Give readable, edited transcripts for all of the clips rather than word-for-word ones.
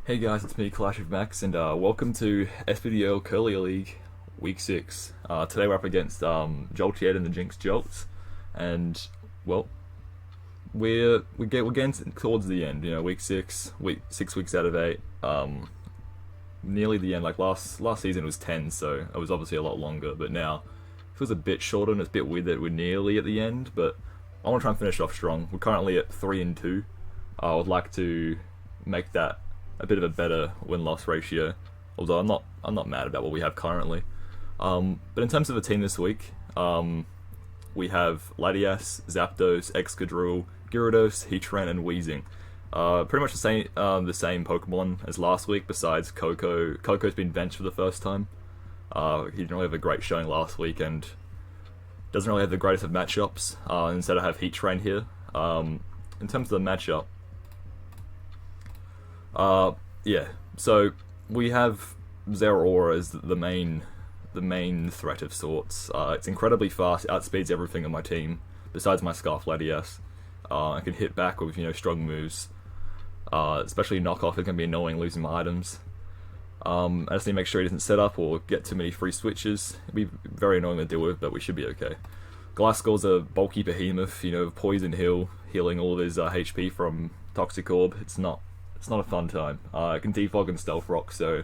Hey guys, it's me, Clash of Max, and welcome to SPDL Kirlia League Week 6. Today we're up against Jolts and the Jynxed Jolts, and well, we're getting towards the end. You know, Week 6, 6 weeks out of 8. Nearly the end. Like last season was 10, so it was obviously a lot longer. But now it feels a bit shorter, and it's a bit weird that we're nearly at the end. But I want to try and finish off strong. We're currently at 3-2. I would like to make that a bit of a better win-loss ratio, although I'm not mad about what we have currently. But in terms of the team this week, we have Latias, Zapdos, Excadrill, Gyarados, Heatran, and Weezing. Pretty much the same Pokemon as last week, besides Coco. Coco's been benched for the first time. He didn't really have a great showing last week, and doesn't really have the greatest of matchups. Instead, I have Heatran here. In terms of the matchup, yeah, so we have Zeraora as the main threat of sorts. It's incredibly fast, outspeeds everything on my team, besides my Scarf Latias. I can hit back with, strong moves. Especially knockoff, it can be annoying losing my items. I just need to make sure he doesn't set up or get too many free switches. It'd be very annoying to deal with, but we should be okay. Glasgow's a bulky behemoth, Poison Heal, healing all of his HP from Toxic Orb. It's not a fun time. It can defog and stealth rock, so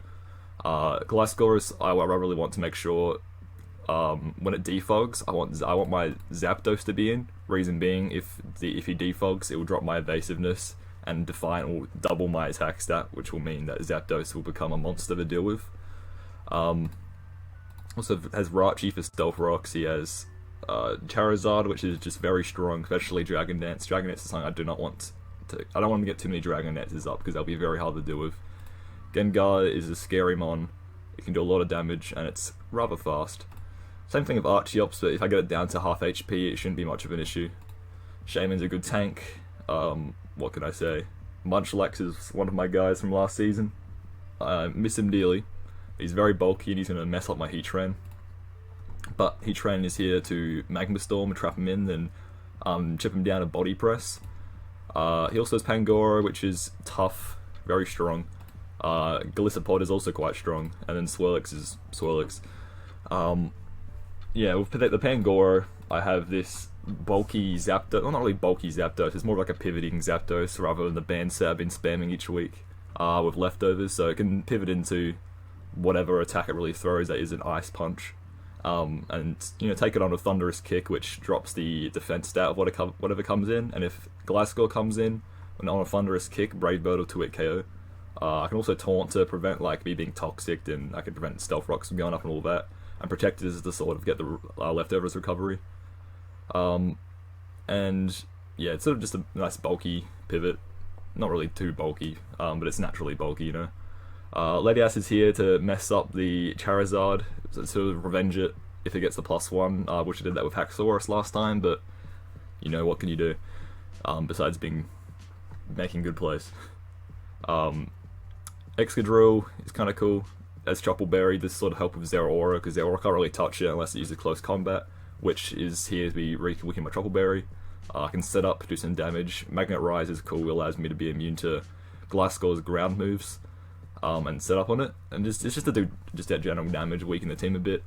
Glasgow is I really want to make sure when it defogs, I want my Zapdos to be in. Reason being, if he defogs, it will drop my evasiveness, and Defiant will double my attack stat, which will mean that Zapdos will become a monster to deal with. Also has Rachi for stealth rocks. He has Charizard, which is just very strong, especially Dragon Dance. Dragon Dance is something I don't want to get too many Dragon Dances up, because they'll be very hard to deal with. Gengar is a scary mon. It can do a lot of damage, and it's rather fast. Same thing with Archeops, but if I get it down to half HP, it shouldn't be much of an issue. Shaman's a good tank. What can I say? Munchlax is one of my guys from last season. I miss him dearly. He's very bulky, and he's going to mess up my Heatran. But Heatran is here to Magma Storm and trap him in, then chip him down a Body Press. He also has Pangoro, which is tough, very strong. Golisopod is also quite strong, and then Swirlix is Swirlix. Yeah, with the Pangoro, I have this bulky Zapdos. Well, not really bulky Zapdos, it's more like a pivoting Zapdos rather than the band set I've been spamming each week with leftovers, so it can pivot into whatever attack it really throws that isn't Ice Punch. And take it on a Thunderous Kick, which drops the defense stat of whatever comes in. And if Glasgow comes in on a Thunderous Kick, Brave Bird will 2-hit KO. I can also Taunt to prevent me being toxic, and I can prevent Stealth Rocks from going up and all that. And Protected is to sort of get the leftovers recovery. And yeah, it's sort of just a nice bulky pivot. Not really too bulky, but it's naturally bulky, Latias is here to mess up the Charizard, to revenge it if it gets the +1. I wish I did that with Haxorus last time, but what can you do? Besides making good plays. Excadrill is kind of cool. As Choppleberry, this sort of help with Zeraora, because Zeraora can't really touch it unless it uses close combat, which is here to be weaken my Choppleberry. I can set up, do some damage. Magnet Rise is cool, it allows me to be immune to Glasgow's ground moves. And set up on it, and it's just to do that general damage, weaken the team a bit.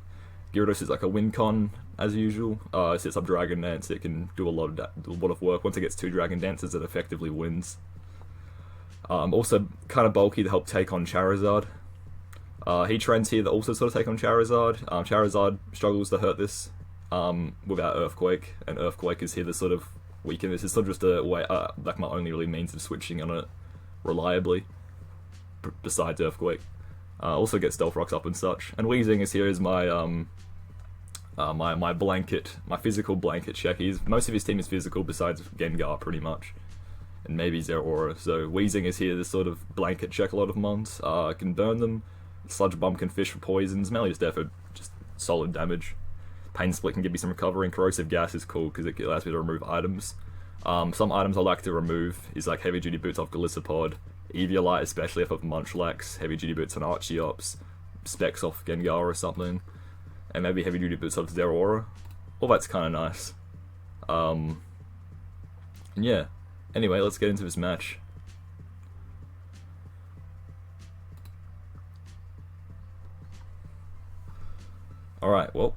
Gyarados is like a win con as usual. It sets up Dragon Dance. It can do a lot of work. Once it gets 2 Dragon Dances, it effectively wins. Also kind of bulky to help take on Charizard. Heatran's here that also sort of take on Charizard. Charizard struggles to hurt this without Earthquake, and Earthquake is here to sort of weaken this. It's sort of just a way, my only really means of switching on it reliably, besides Earthquake. Also get Stealth Rocks up and such. And Weezing is here as my my physical blanket check. Most of his team is physical, besides Gengar pretty much, and maybe Zeraora. So Weezing is here to sort of blanket check a lot of mons. I can burn them. Sludge Bomb can fish for poisons. Mainly just there for just solid damage. Pain Split can give me some recovery, and Corrosive Gas is cool because it allows me to remove items. Some items I like to remove is like Heavy Duty Boots off Golisopod, Eviolite, especially if I have Munchlax, Heavy Duty Boots on Archeops, Specs off Gengar or something, and maybe Heavy Duty Boots off Zeraora. All that's kind of nice. Yeah. Anyway, let's get into this match. Alright, well,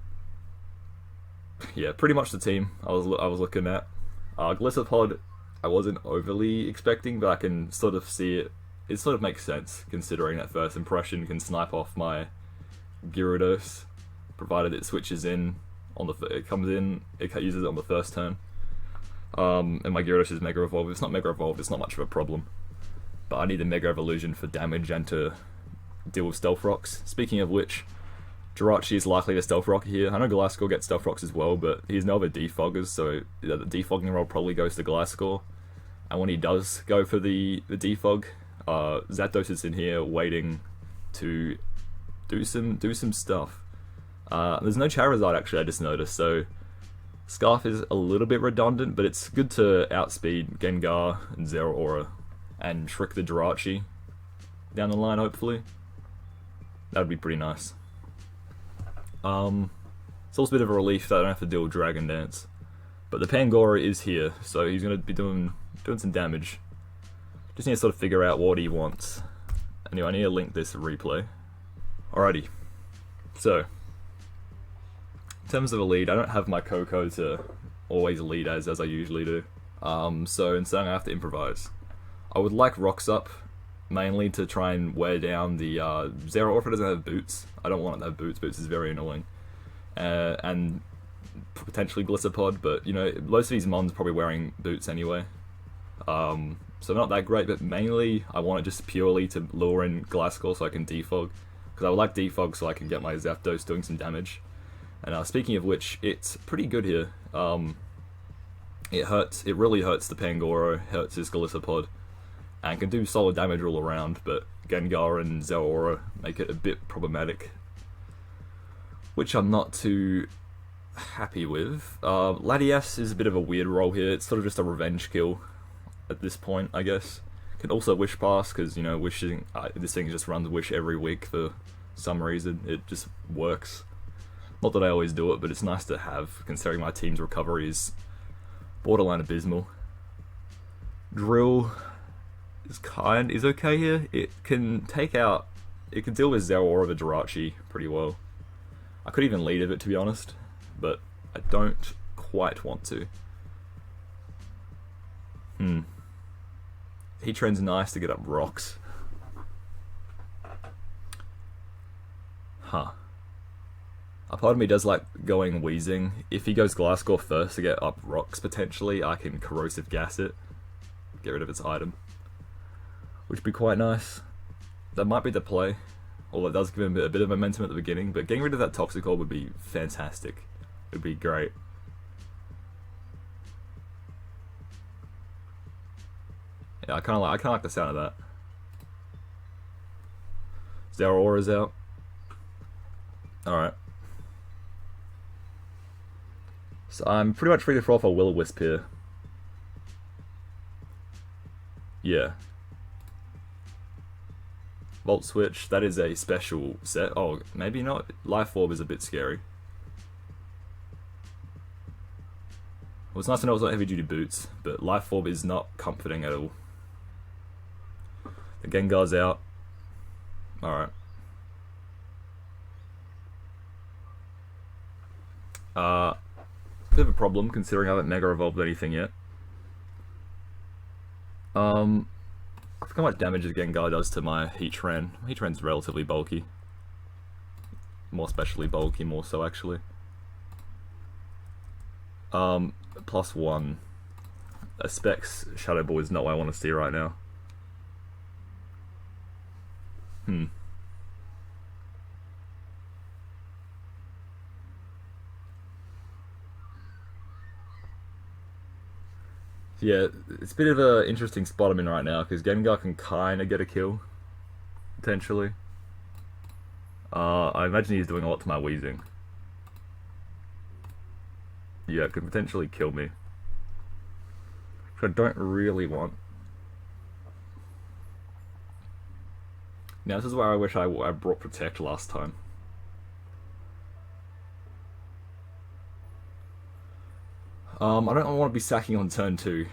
yeah, pretty much the team I was looking at. Glycerpod, I wasn't overly expecting, but I can sort of see it. It sort of makes sense, considering that first impression can snipe off my Gyarados, provided it switches in on it comes in, it uses it on the first turn. And my Gyarados is Mega Evolved. If it's not Mega Evolved, it's not much of a problem. But I need a Mega Evolution for damage and to deal with Stealth Rocks. Speaking of which, Jirachi is likely to Stealth Rock here. I know Gliscor gets Stealth Rocks as well, but he's no other defoggers, so the defogging role probably goes to Gliscor. And when he does go for the defog, Zapdos is in here waiting to do some stuff. There's no Charizard actually, I just noticed, so Scarf is a little bit redundant, but it's good to outspeed Gengar and Zeraora and trick the Jirachi down the line, hopefully. That would be pretty nice. It's also a bit of a relief that I don't have to deal with Dragon Dance. But the Pangoro is here, so he's going to be doing some damage. Just need to sort of figure out what he wants. Anyway, I need to link this replay. Alrighty. So, in terms of a lead, I don't have my Coco to always lead as I usually do. So instead I have to improvise. I would like Rocks Up, mainly to try and wear down the Zeraora if it doesn't have boots. I don't want it to have boots. Boots is very annoying. And potentially Glycerpod, but you know, most of these mons are probably wearing boots anyway. So not that great, but mainly I want it just purely to lure in Gliscor so I can defog. Because I would like defog so I can get my Zapdos doing some damage. And speaking of which, it's pretty good here. It really hurts the Pangoro, hurts his Glycerpod, and can do solid damage all around, but Gengar and Zeraora make it a bit problematic, which I'm not too happy with. Latias is a bit of a weird role here. It's sort of just a revenge kill at this point, I guess. Can also Wish Pass, because, you know, wishing, this thing just runs Wish every week for some reason. It just works. Not that I always do it, but it's nice to have, considering my team's recovery is borderline abysmal. Drill is okay here. It can deal with Zeraora the Jirachi pretty well. I could even lead of it, to be honest, but I don't quite want to. Heatran's nice to get up rocks. Huh. A part of me does like going Wheezing. If he goes Gliscor first to get up rocks, potentially, I can Corrosive Gas it. Get rid of its item. Which would be quite nice. That might be the play. Although it does give him a bit of momentum at the beginning. But getting rid of that Toxicol would be fantastic. It would be great. Yeah, I kinda like the sound of that. Zeraora's out. Alright. So I'm pretty much free to throw off a Will-O-Wisp here. Yeah. Volt Switch, that is a special set. Oh, maybe not. Life Orb is a bit scary. Well, it's nice to know it's not heavy duty boots, but Life Orb is not comforting at all. The Gengar's out. Alright. Bit of a problem considering I haven't Mega Evolved anything yet. I forgot how much damage the Gengar does to my Heatran. Heatran's relatively bulky. More especially bulky, more so actually. +1. A Specs Shadow Ball is not what I want to see right now. Yeah, it's a bit of an interesting spot I'm in right now, because Gengar can kind of get a kill, potentially. I imagine he's doing a lot to my Wheezing. Yeah, it could potentially kill me. Which I don't really want. Now this is where I wish I brought Protect last time. I don't want to be sacking on turn 2.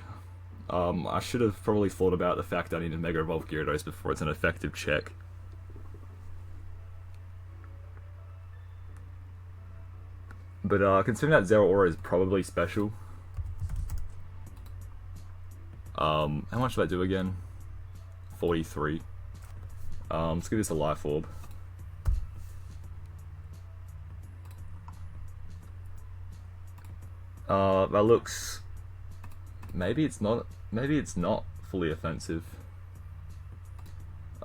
I should have probably thought about the fact that I need to Mega Evolve Gyarados before it's an effective check. But considering that Zero Aura is probably special. How much did I do again? 43. Let's give this a Life Orb. That looks... Maybe it's not fully offensive.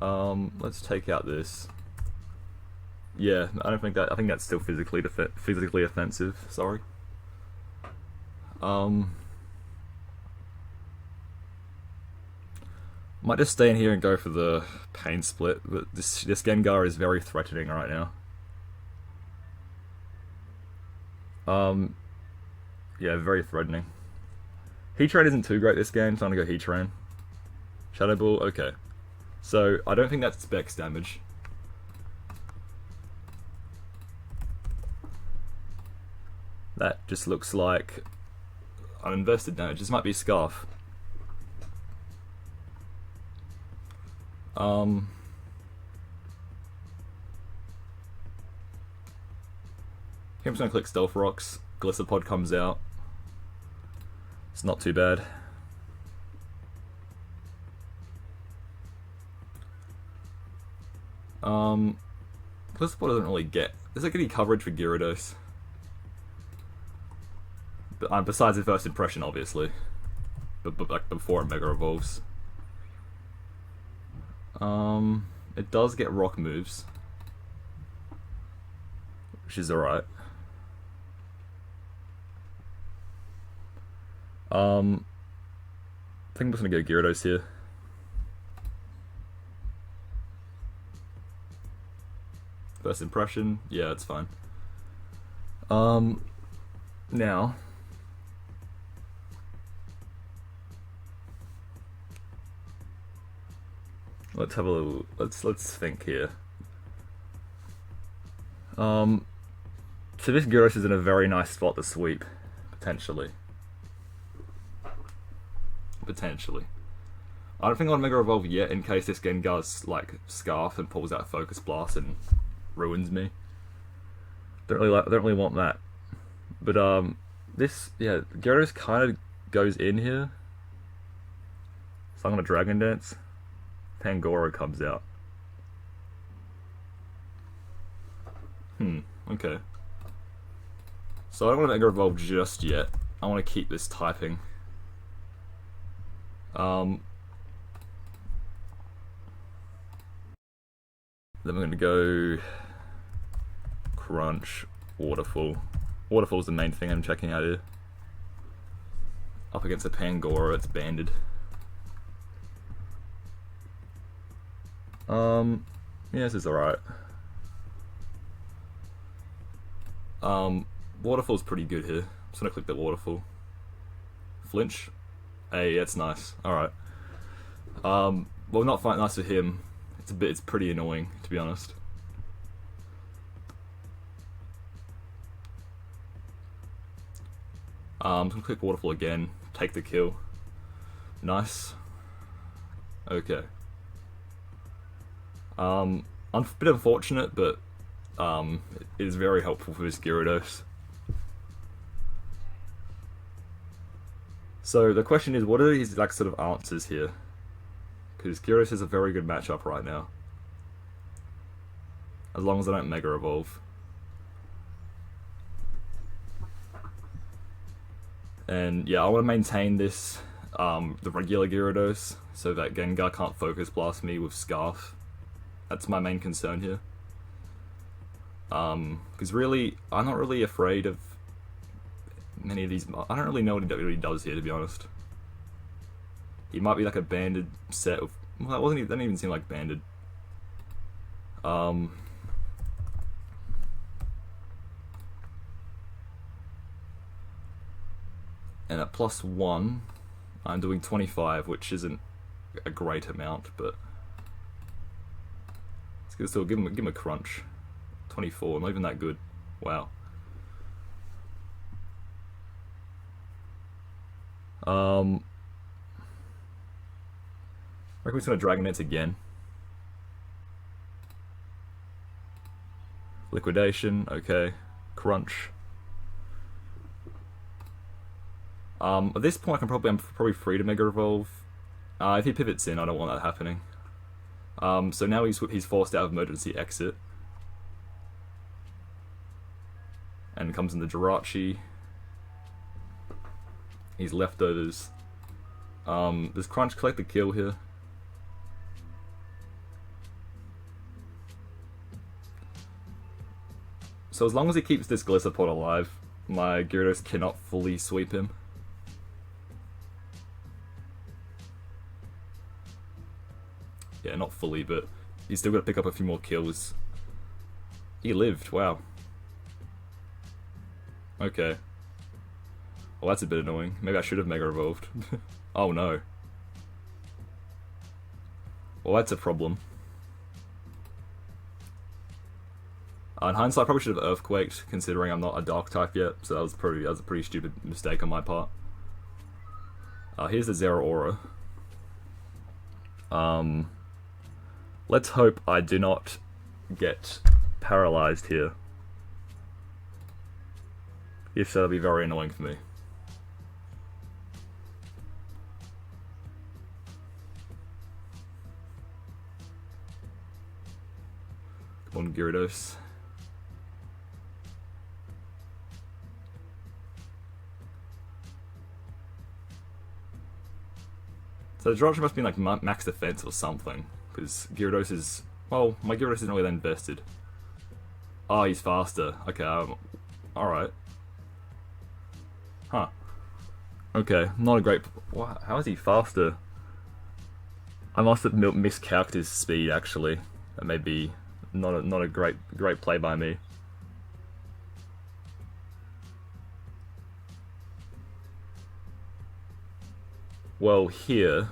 Let's take out this. Yeah, I don't think that. I think that's still physically offensive. Sorry. Might just stay in here and go for the Pain Split, but this Gengar is very threatening right now. Yeah, very threatening. Heat-Train isn't too great this game, so I'm gonna go Heat-Train. Shadow Ball, okay. So, I don't think that's Specs damage. That just looks like uninvested damage. This might be Scarf. I'm just gonna click Stealth Rocks. Gliscopod comes out. It's not too bad. Gliscopod doesn't really get... Does it get any coverage for Gyarados? But, besides the first impression, obviously. But like before it Mega Evolves. It does get rock moves. Which is alright. I think I'm just gonna go Gyarados here. First impression, yeah, it's fine. Now let's have a little. Let's think here. So this Gyarados is in a very nice spot to sweep, potentially. Potentially. I don't think I want to Mega Evolve yet in case this Gengar's like Scarf and pulls out Focus Blast and ruins me. Don't really want that. But this Gyarados kind of goes in here. So I'm gonna Dragon Dance. Pangoro comes out. Okay. So I don't want to Mega Evolve just yet. I want to keep this typing. Then we're going to go Crunch, Waterfall. Waterfall's the main thing I'm checking out here. Up against a Pangoro, it's banded. Yeah, this is alright. Waterfall's pretty good here. I'm just gonna click that Waterfall. Flinch. Hey, that's nice. Alright. Well, not quite nice for him. It's pretty annoying, to be honest. I'm gonna click Waterfall again. Take the kill. Nice. Okay. A bit unfortunate, but it is very helpful for this Gyarados. So the question is, what are these like sort of answers here? Because Gyarados is a very good matchup right now. As long as I don't Mega Evolve. And yeah, I want to maintain this, the regular Gyarados, so that Gengar can't Focus Blast me with Scarf. That's my main concern here. Because really, I'm not really afraid of many of these. I don't really know what he does here, to be honest. He might be like a banded set of... Well, that didn't even seem like banded. And at +1, I'm doing 25, which isn't a great amount, but... Let's still give him a crunch. 24, not even that good. Wow. I reckon we're just gonna Dragon Dance again. Liquidation, okay. Crunch. At this point, I'm probably free to Mega Evolve. If he pivots in, I don't want that happening. So now he's forced out of emergency exit. And comes in the Jirachi. His leftovers. Does Crunch collect the kill here? So as long as he keeps this Gliscopod alive, my Gyarados cannot fully sweep him. Yeah, not fully, but he's still got to pick up a few more kills. He lived, wow. Okay. Well, that's a bit annoying. Maybe I should have Mega Evolved. Oh no. Well, that's a problem. In hindsight, I probably should have Earthquaked, considering I'm not a Dark type yet, so that was a pretty stupid mistake on my part. Here's the Zeraora. Let's hope I do not get paralyzed here. If so, that'll be very annoying for me. Come on, Gyarados. So the Jirachi must be like max defense or something, because Gyarados is... Well, my Gyarados isn't really that invested. Oh, he's faster. Okay, alright. Huh. Okay, not a great... Wow, how is he faster? I must have miscalculated his speed, actually. That may be not a great play by me. Well, here...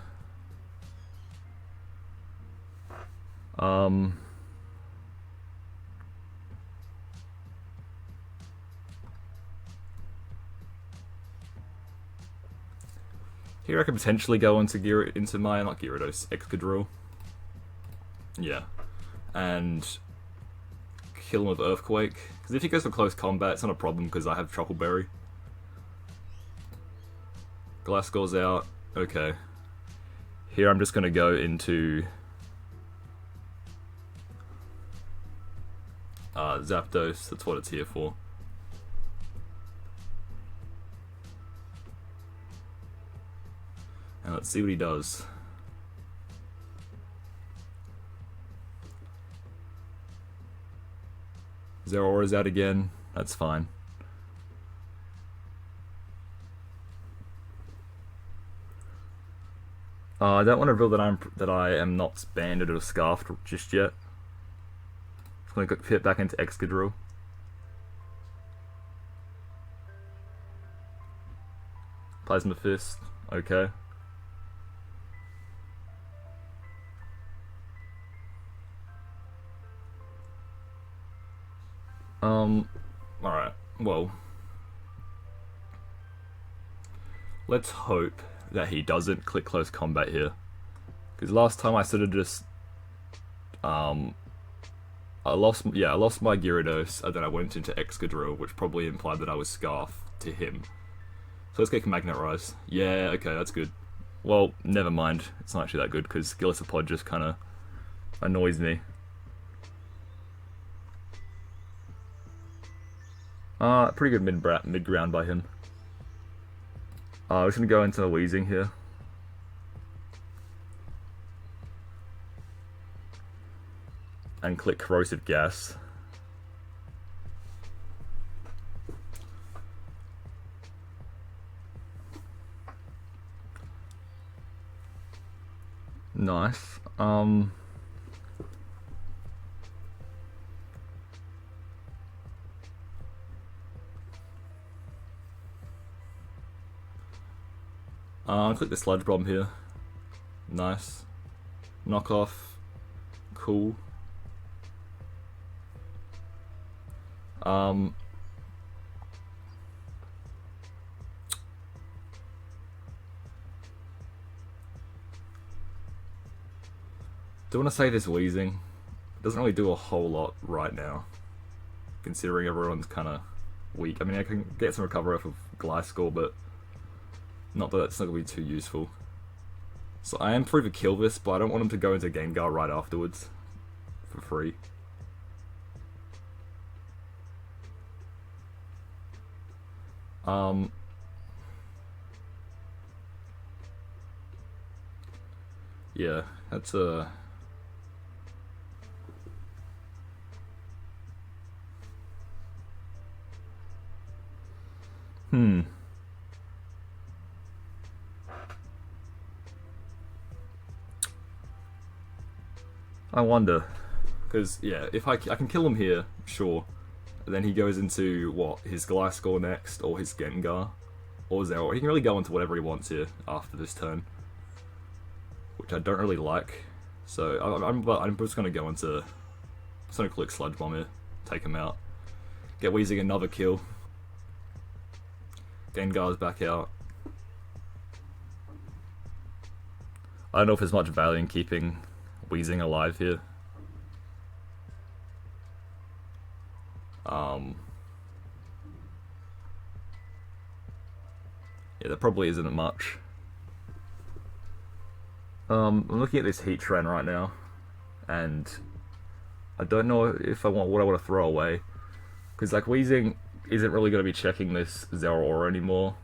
Here I could potentially go into my, not Gyarados, Excadrill. Yeah. And kill him with Earthquake. Because if he goes for close combat, it's not a problem because I have Tropical Berry. Glasgow's out. Okay. Here I'm just going to go into Zapdos. That's what it's here for. And let's see what he does. Zeraora's out again. That's fine. I don't want to reveal that I am not banded or scarfed just yet. Just going to fit back into Excadrill. Plasma Fist. Okay. Alright, well, let's hope that he doesn't click close combat here, because last time I sort of just, I lost my Gyarados, and then I went into Excadrill, which probably implied that I was Scarf to him. So let's get Magnet Rise. Yeah, okay, that's good. Well, never mind, it's not actually that good, because Gliscopod just kind of annoys me. Pretty good mid-ground by him. We're just going to go into Wheezing here. And click Corrosive Gas. Nice. Click the Sludge Bomb here. Nice. Knock off. Cool. Do I want to say this Wheezing? It doesn't really do a whole lot right now, considering everyone's kind of weak. I mean, I can get some recovery off of Gliscor, but Not that that's not going to be too useful. So I am free to kill this, but I don't want him to go into Gengar right afterwards. For free. Yeah, that's a... I wonder. Because, yeah, if I can kill him here, sure. And then he goes into, what, his Gliscor next, or his Gengar, or Zero. He can really go into whatever he wants here after this turn. Which I don't really like. So, I'm just going to go into... I'm just going to click Sludge Bomb here. Take him out. Get Weezing another kill. Gengar's back out. I don't know if there's much value in keeping Weezing alive here. Yeah, there probably isn't much. I'm looking at this heat trend right now, and I don't know if I want what I want to throw away, because like Weezing isn't really going to be checking this Zeraora anymore.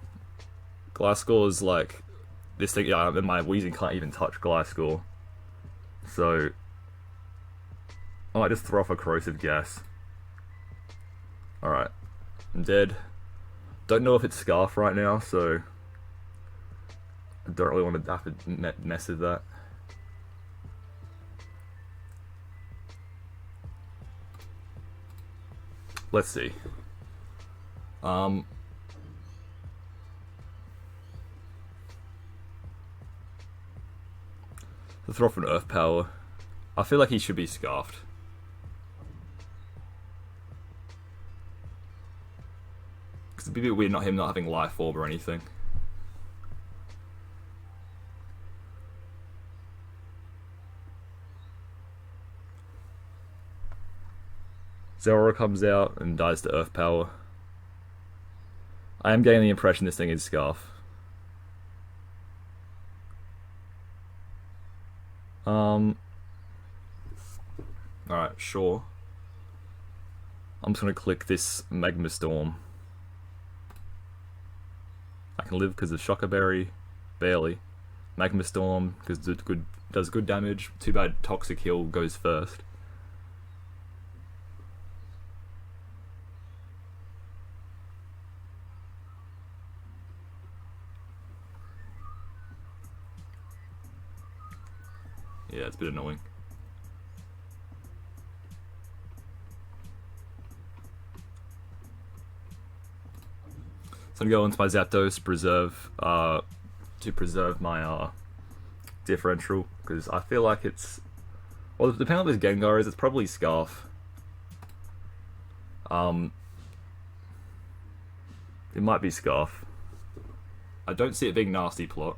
Gliscor is like this thing. Yeah, and my Weezing can't even touch Gliscor, so I might just throw off a Corrosive Gas. All right, I'm dead. Don't know if it's Scarf right now, so I don't really want to have to mess with that. Let's see. To throw off an Earth Power, I feel like he should be Scarfed. Because it'd be a bit weird him not having Life Orb or anything. Zeraora comes out and dies to Earth Power. I am getting the impression this thing is Scarf. Alright, sure. I'm just gonna click this Magma Storm. I can live because of Shocker Berry, barely. Magma Storm because it does good damage. Too bad Toxic Heal goes first. Yeah, it's a bit annoying. So I'm going to go into my Zapdos to preserve my differential, because I feel like it's, well, depending on what this Gengar is, it's probably Scarf. It might be Scarf. I don't see it being Nasty Plot.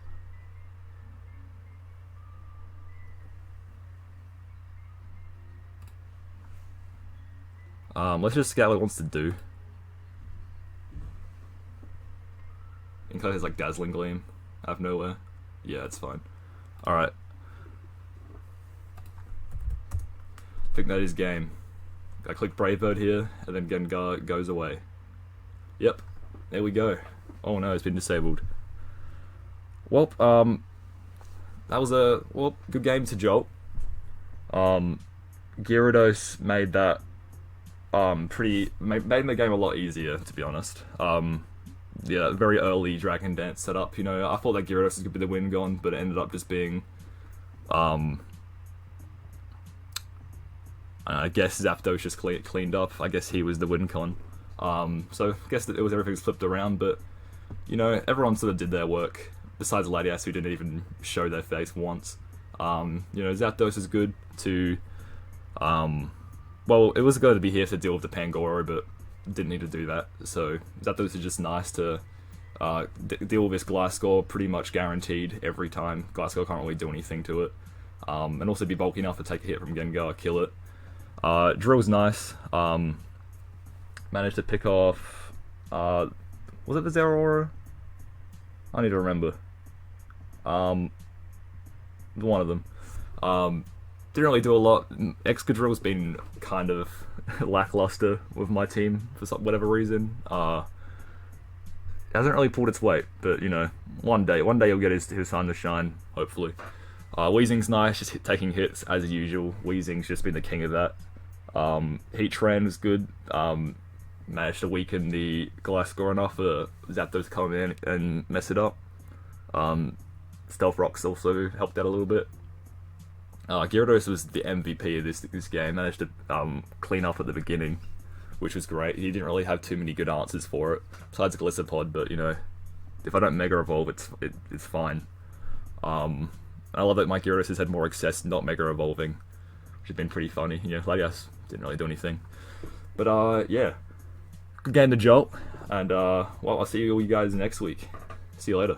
Let's just scout what it wants to do. In case it's like Dazzling Gleam out of nowhere. Yeah, it's fine. Alright. I think that is game. I click Brave Bird here, and then Gengar goes away. Yep. There we go. Oh no, it's been disabled. Well, that was a, well, good game to Jolt. Gyarados made that made the game a lot easier, to be honest. Yeah, very early Dragon Dance setup, you know, I thought that Gyarados was going to be the win gone, but it ended up just being, I guess Zapdos just cleaned up. I guess he was the win con. So I guess that it was everything's flipped around, but, you know, everyone sort of did their work, besides Latias, who didn't even show their face once. You know, Zapdos is good to, well, it was going to be here to deal with the Pangoro, but didn't need to do that. So Zapdos is just nice to deal with this Gliscor, pretty much guaranteed every time. Gliscor can't really do anything to it. And also be bulky enough to take a hit from Gengar, kill it. Drill's nice. Managed to pick off, was it the Zeraora? I need to remember. One of them. Didn't really do a lot. Excadrill's been kind of lackluster with my team for whatever reason. It hasn't really pulled its weight, but you know, one day he'll get his time to shine, hopefully. Weezing's nice, just taking hits as usual. Weezing's just been the king of that. Heatran was good. Managed to weaken the Gliscor enough for Zapdos to come in and mess it up. Stealth Rocks also helped out a little bit. Gyarados was the MVP of this game. Managed to clean up at the beginning, which was great. He didn't really have too many good answers for it, besides Gliscopod, but you know, if I don't Mega Evolve, it's fine. I love that my Gyarados has had more success not Mega Evolving, which has been pretty funny. You know, Latias didn't really do anything. But yeah, good game to Jolt, and well, I'll see you guys next week. See you later.